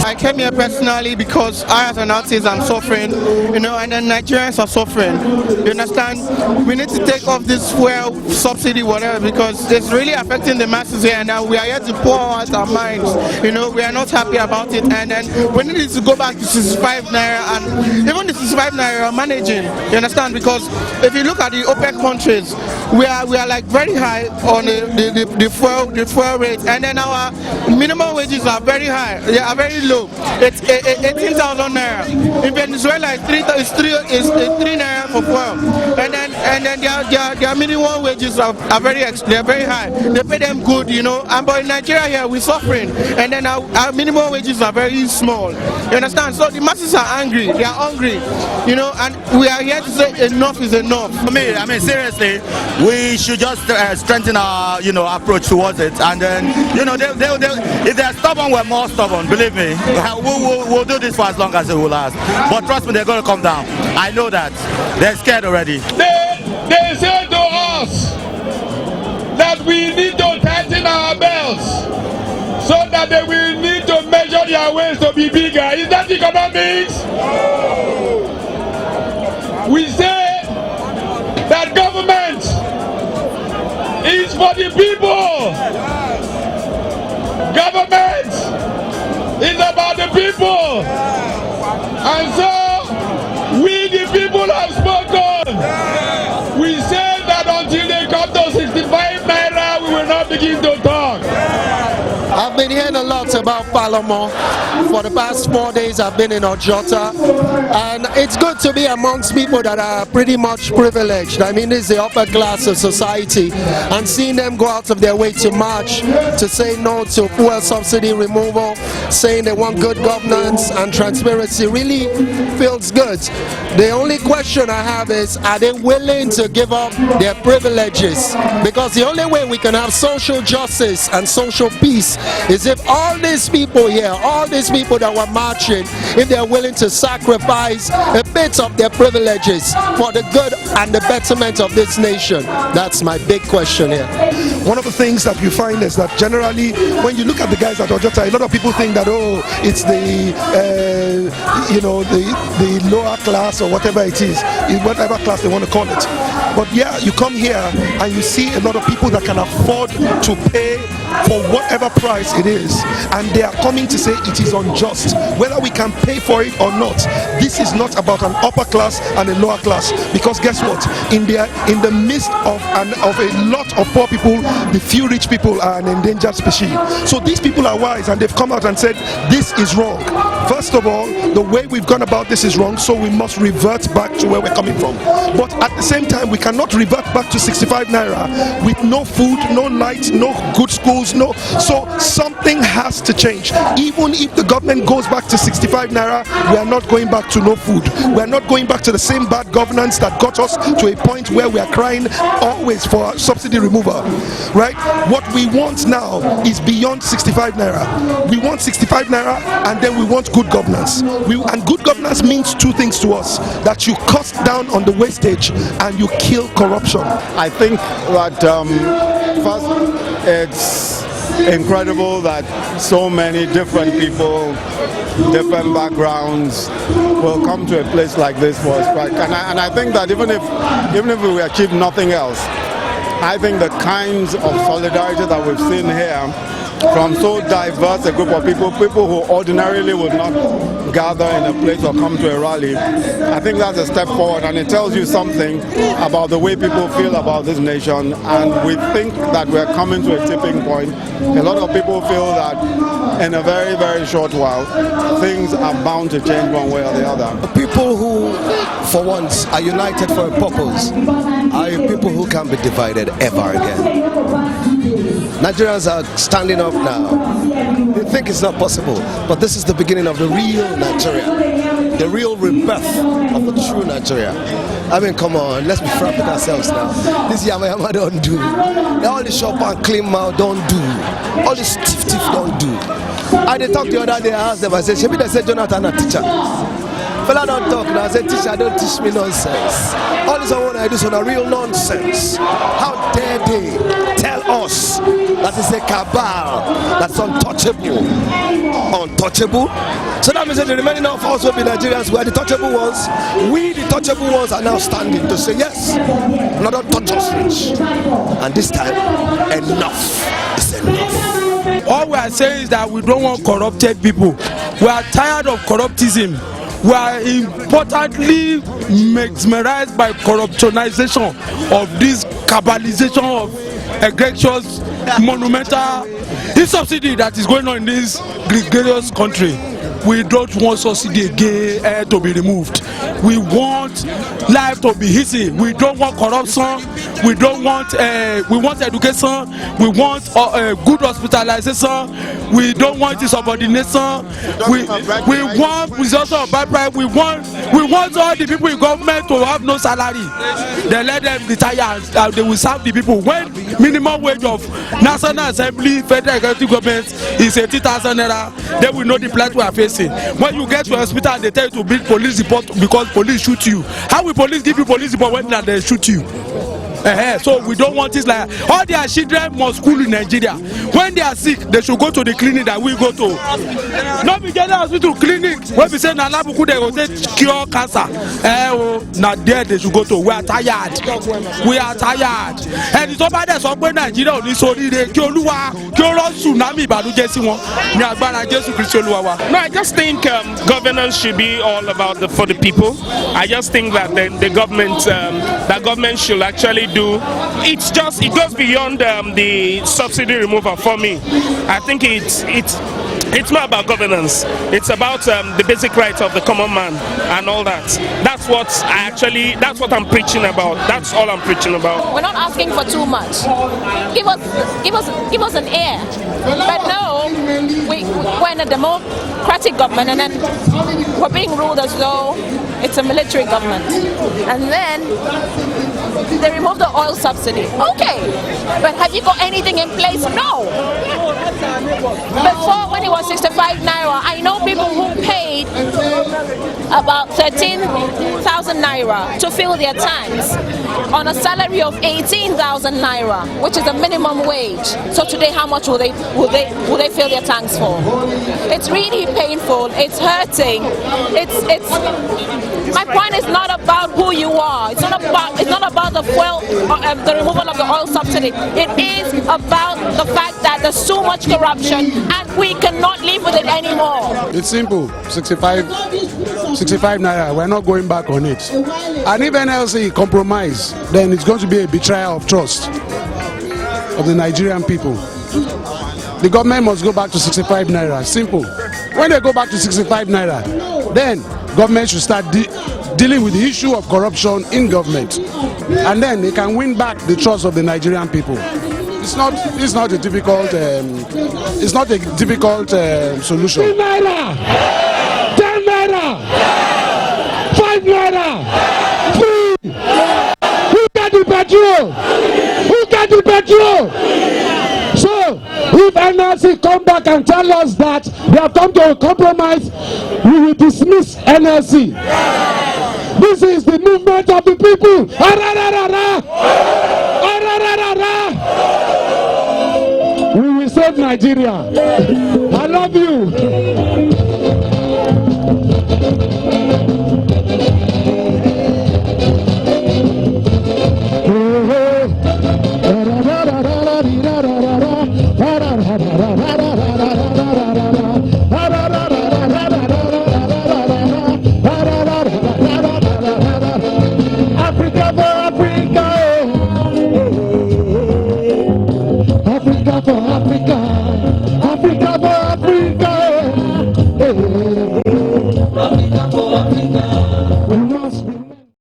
I came here personally because I as an artist am suffering, and then Nigerians are suffering. You understand? We need to take off this fuel subsidy, whatever, because it's really affecting the masses here, and we are here to pour out our minds. We are not happy about it, and then we need to go back to 65 naira, and even the 65 naira are managing. You understand? Because if you look at the OPEC countries, we are like very high on the fuel rate, and then our minimum wages are very high. They are very low. It's 18,000 naira. In Venezuela, it's 3 naira for fuel, and then their minimum wages are very high. They pay them good, And but in Nigeria here, we're suffering, and then our minimum wages are very small. You understand? So the masses are angry. They are hungry, And we are here to say enough is enough. I mean, seriously, we should just strengthen our, approach towards it, and then, if they're stubborn, we're more stubborn. Believe me. We'll do this for as long as it will last. But trust me, they're going to come down. I know that. They're scared already. They say to us that we need to tighten our belts so that they will need to measure their waist to be bigger. Is that economics? We say that government is for the people. Government is about the people, and so we the people have spoken. We say that until they come to 65 naira, we will not begin to talk. I've been hearing a lot about Palomar. For the past 4 days I've been in Ojota, and it's good to be amongst people that are pretty much privileged. I mean, it's the upper class of society, and seeing them go out of their way to march to say no to fuel subsidy removal, saying they want good governance and transparency, really feels good. The only question I have is, are they willing to give up their privileges? Because the only way we can have social justice and social peace is if all these people here, all these people that were marching, if they're willing to sacrifice a bit of their privileges for the good and the betterment of this nation. That's my big question here. One of the things that you find is that generally when you look at the guys at Ojota, a lot of people think that, oh, it's the the lower class or whatever it is, in whatever class they want to call it. But yeah, you come here and you see a lot of people that can afford to pay for whatever price it is, and they are coming to say it is unjust, whether we can pay for it or not. This is not about an upper class and a lower class, because guess what? In the midst of a lot of poor people, the few rich people are an endangered species. So these people are wise, and they've come out and said this is wrong. First of all, the way we've gone about this is wrong, so we must revert back to where we're coming from. But at the same time, we cannot revert back to 65 naira with no food, no light, no good schools, no. So something has to change. Even if the government goes back to 65 naira, we are not going back to no food. We are not going back to the same bad governance that got us to a point where we are crying always for subsidy removal, right? What we want now is beyond 65 naira. We want 65 naira, and then we want good governance. And good governance means two things to us: that you cut down on the wastage and you kill corruption. I think that first, it's incredible that so many different people, different backgrounds will come to a place like this for a strike. And I think that even if we achieve nothing else, I think the kinds of solidarity that we've seen here from so diverse a group of people who ordinarily would not gather in a place or come to a rally, I think that's a step forward, and it tells you something about the way people feel about this nation. And we think that we're coming to a tipping point. A lot of people feel that in a very, very short while, things are bound to change one way or the other. People who, for once, are united for a purpose are people who can't be divided ever again. Nigerians are standing up now. They think it's not possible, but this is the beginning of the real Nigeria, the real rebirth of the true Nigeria. I mean, come on, let's be frank with ourselves now. This Yama don't do. All the shop and clean mouth don't do. All the stiff don't do. I they talked the other day, I asked them, I said, Shebi, they said Jonathan a teacher. Fella don't talk now. I say, teacher, don't teach me nonsense. All this one I do is on a real nonsense. How dare they tell us that it's a cabal that's untouchable? Untouchable? So that means that the remaining of us will be Nigerians who are the touchable ones. We, the touchable ones, are now standing to say, yes, not touch us rich. And this time, enough is enough. All we are saying is that we don't want corrupted people. We are tired of corruptism. We are importantly mesmerized by corruptionization of this cabalization of egregious, monumental subsidy that is going on in this gregarious country. We don't want subsidy again to be removed. We want life to be easy. We don't want corruption. We don't want. We want education. We want good hospitalization. We don't want subordination. We want presumption of bad pride. We want all the people in government to have no salary. They let them retire and they will serve the people. When minimum wage of National Assembly, federal executive government is 80,000 naira, they will know the plight we are facing. When you get to a hospital and they tell you to build police report because police shoot you. How will police give you police report when they shoot you? So we don't want this like all their children must school in Nigeria. When they are sick, they should go to the clinic that we go to. Not be general hospital clinic. When we say na labuku they go say cure cancer. Now there they should go to. We are tired. We are tired. And it's over there. So when Nigeria only sorry they kí Olúwa kí ó rọ tsunami ìbànújẹ́ sí wọn. Ní agbára Jésù Kristi Olúwa wa. No, I just think governance should be all about for the people. I just think that the government should actually do. It goes beyond the subsidy removal for me. I think it's not about governance. It's about the basic rights of the common man and all that. That's what I'm preaching about. That's all I'm preaching about. We're not asking for too much. Give us an ear. But no, we're in a democratic government, and then we're being ruled as though it's a military government. And then they remove the oil subsidy. Okay, but have you got anything in place? No. Before, when it was 65 naira, I know people who paid about 13,000 naira to fill their tanks on a salary of 18,000 naira, which is a minimum wage. So today, how much will they fill their tanks for? It's really painful. It's hurting. My point is not about who you are. It's not about the fuel, the removal of the oil subsidy. It is about the fact that there's so much corruption and we cannot live with it anymore. It's simple. 65 naira. We're not going back on it. And if NLC compromise, then it's going to be a betrayal of trust of the Nigerian people. The government must go back to 65 naira. Simple. When they go back to 65 naira, then government should start dealing with the issue of corruption in government, and then they can win back the trust of the Nigerian people. It's not a difficult solution. 10 naira, 10 naira, 5 naira, free. Who got the petrol? Who got the petrol? So, if NLC come back and tell us that they have come to a compromise, we will dismiss NLC. This is the movement of the people. We will save Nigeria. I love you.